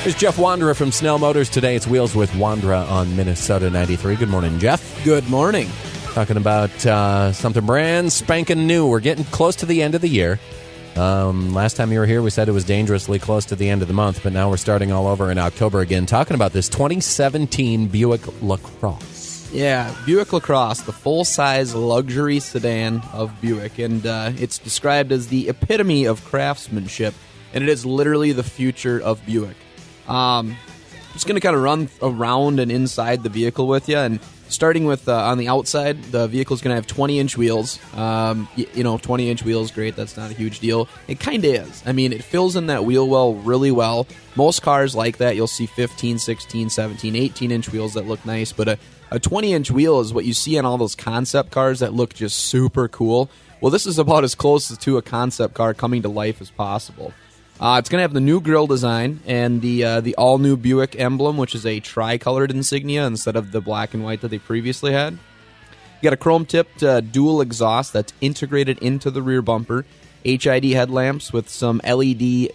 There's Jeff Wondra from Snell Motors. Today it's Wheels with Wondra on Minnesota 93. Good morning, Jeff. Good morning. Talking about something brand spanking new. We're getting close to the end of the year. Last time you were here, we said it was dangerously close to the end of the month, but now we're starting all over in October again, talking about this 2017 Buick Lacrosse. Yeah, Buick Lacrosse, the full-size luxury sedan of Buick, and it's described as the epitome of craftsmanship, and it is literally the future of Buick. I'm just going to kind of run around and inside the vehicle with you, and starting with on the outside, the vehicle's going to have 20-inch wheels. 20-inch wheels, great, that's not a huge deal. It kind of is. I mean, it fills in that wheel well really well. Most cars like that, you'll see 15, 16, 17, 18-inch wheels that look nice, but a 20-inch wheel is what you see on all those concept cars that look just super cool. Well, this is about as close to a concept car coming to life as possible. It's going to have the new grille design and the all-new Buick emblem, which is a tri-colored insignia instead of the black and white that they previously had. You got a chrome-tipped dual exhaust that's integrated into the rear bumper, HID headlamps with some LED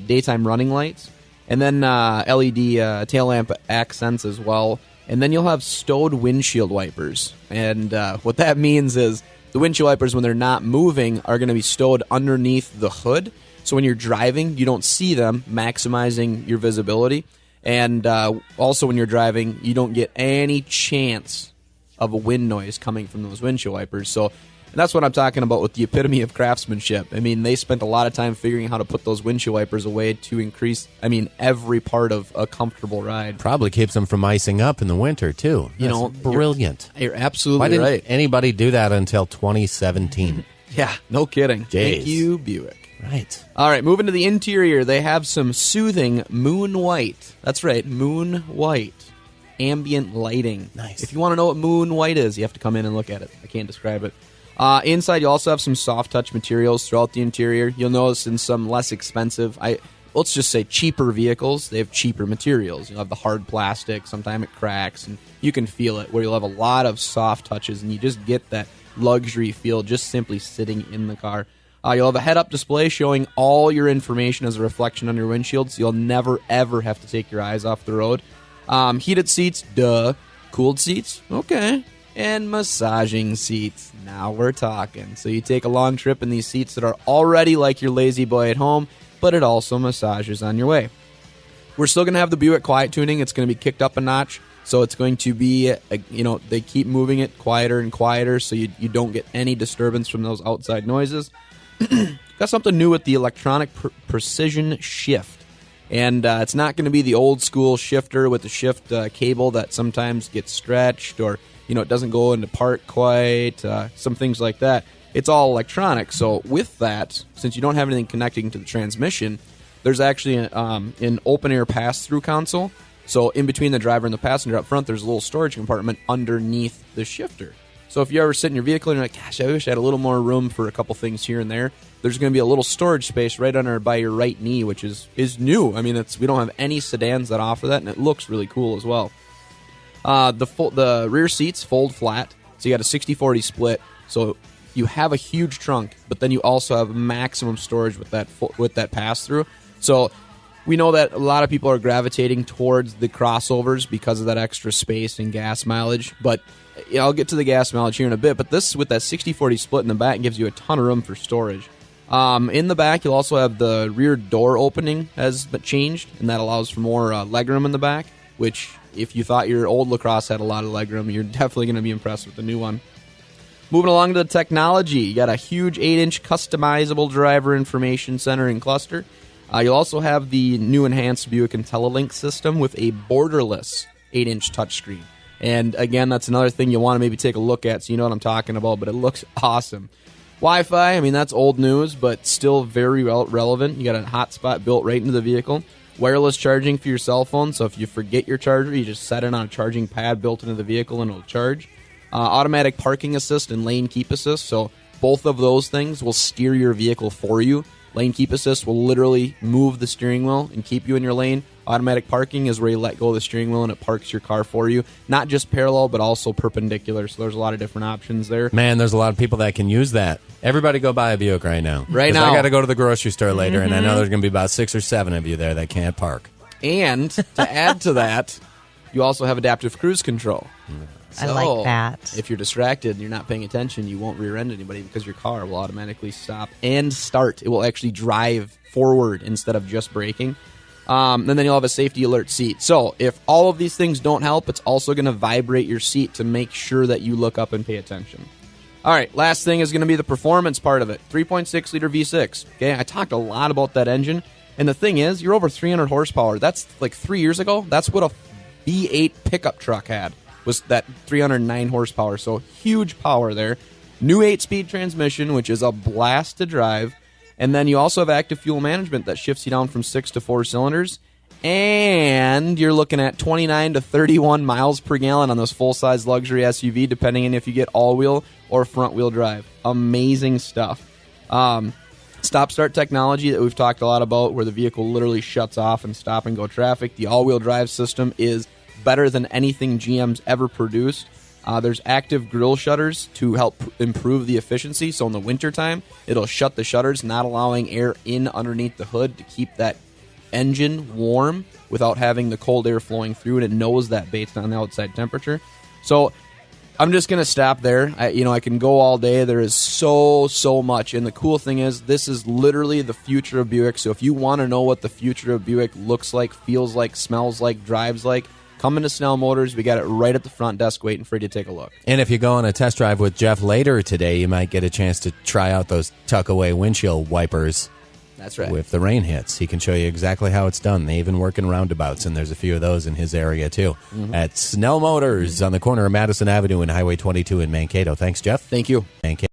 daytime running lights, and then LED tail lamp accents as well. And then you'll have stowed windshield wipers. And what that means is the windshield wipers, when they're not moving, are going to be stowed underneath the hood. So when you're driving, you don't see them, maximizing your visibility. And also when you're driving, you don't get any chance of a wind noise coming from those windshield wipers. So that's what I'm talking about with the epitome of craftsmanship. I mean, they spent a lot of time figuring how to put those windshield wipers away to increase, every part of a comfortable ride. Probably keeps them from icing up in the winter, too. That's brilliant. You're absolutely Why didn't right. anybody do that until 2017? Yeah, no kidding. Jeez. Thank you, Buick. Right. All right, moving to the interior, they have some soothing moon white. That's right, moon white. Ambient lighting. Nice. If you want to know what moon white is, you have to come in and look at it. I can't describe it. Inside, you also have some soft touch materials throughout the interior. You'll notice in some less expensive, let's just say cheaper vehicles, they have cheaper materials. You'll have the hard plastic, sometimes it cracks, and you can feel it, where you'll have a lot of soft touches, and you just get that luxury feel just simply sitting in the car. You'll have a head-up display showing all your information as a reflection on your windshield, so you'll never, ever have to take your eyes off the road. Heated seats, duh. Cooled seats, okay. And massaging seats, now we're talking. So you take a long trip in these seats that are already like your lazy boy at home, but it also massages on your way. We're still going to have the Buick quiet tuning. It's going to be kicked up a notch. So it's going to be, they keep moving it quieter and quieter so you don't get any disturbance from those outside noises. Got something new with the electronic precision shift. And it's not going to be the old school shifter with the shift cable that sometimes gets stretched or, it doesn't go into park quite, some things like that. It's all electronic. So with that, since you don't have anything connecting to the transmission, there's actually an open-air pass-through console. So in between the driver and the passenger up front, there's a little storage compartment underneath the shifter. So if you ever sit in your vehicle and you're like, gosh, I wish I had a little more room for a couple things here and there, there's going to be a little storage space right under by your right knee, which is new. We don't have any sedans that offer that, and it looks really cool as well. The rear seats fold flat, so you got a 60-40 split. So you have a huge trunk, but then you also have maximum storage with that pass-through. So we know that a lot of people are gravitating towards the crossovers because of that extra space and gas mileage, but I'll get to the gas mileage here in a bit, but this, with that 60-40 split in the back, gives you a ton of room for storage. In the back, you'll also have the rear door opening has been changed, and that allows for more legroom in the back, which, if you thought your old Lacrosse had a lot of legroom, you're definitely going to be impressed with the new one. Moving along to the technology, you got a huge 8-inch customizable driver information center and cluster. You'll also have the new enhanced Buick IntelliLink system with a borderless 8-inch touchscreen. And again, that's another thing you want to maybe take a look at so you know what I'm talking about, but it looks awesome. Wi-Fi, that's old news, but still very relevant. You got a hotspot built right into the vehicle. Wireless charging for your cell phone, so if you forget your charger, you just set it on a charging pad built into the vehicle and it'll charge. Automatic parking assist and lane keep assist, so both of those things will steer your vehicle for you. Lane keep assist will literally move the steering wheel and keep you in your lane. Automatic parking is where you let go of the steering wheel and it parks your car for you. Not just parallel, but also perpendicular. So there's a lot of different options there. Man, there's a lot of people that can use that. Everybody go buy a Buick right now. Right now. I got to go to the grocery store later, and I know there's going to be about 6 or 7 of you there that can't park. And to add to that, you also have adaptive cruise control. I like that. If you're distracted and you're not paying attention, you won't rear-end anybody because your car will automatically stop and start. It will actually drive forward instead of just braking. And then you'll have a safety alert seat. So if all of these things don't help, it's also going to vibrate your seat to make sure that you look up and pay attention. All right, last thing is going to be the performance part of it. 3.6-liter V6. Okay, I talked a lot about that engine. And the thing is, you're over 300 horsepower. That's like 3 years ago. That's what a V8 pickup truck had, was that 309 horsepower. So huge power there. New 8-speed transmission, which is a blast to drive. And then you also have active fuel management that shifts you down from 6 to 4 cylinders. And you're looking at 29 to 31 miles per gallon on this full-size luxury SUV, depending on if you get all-wheel or front-wheel drive. Amazing stuff. Stop-start technology that we've talked a lot about, where the vehicle literally shuts off and stop-and-go traffic. The all-wheel drive system is better than anything GM's ever produced. There's active grille shutters to help improve the efficiency. So in the wintertime, it'll shut the shutters, not allowing air in underneath the hood to keep that engine warm without having the cold air flowing through, and it knows that based on the outside temperature. So I'm just going to stop there. I can go all day. There is so much. And the cool thing is, this is literally the future of Buick. So if you want to know what the future of Buick looks like, feels like, smells like, drives like, come into Snell Motors. We got it right at the front desk waiting for you to take a look. And if you go on a test drive with Jeff later today, you might get a chance to try out those tuck-away windshield wipers. That's right. If the rain hits, he can show you exactly how it's done. They even work in roundabouts, and there's a few of those in his area, too. At Snell Motors on the corner of Madison Avenue and Highway 22 in Mankato. Thanks, Jeff. Thank you. Mankato.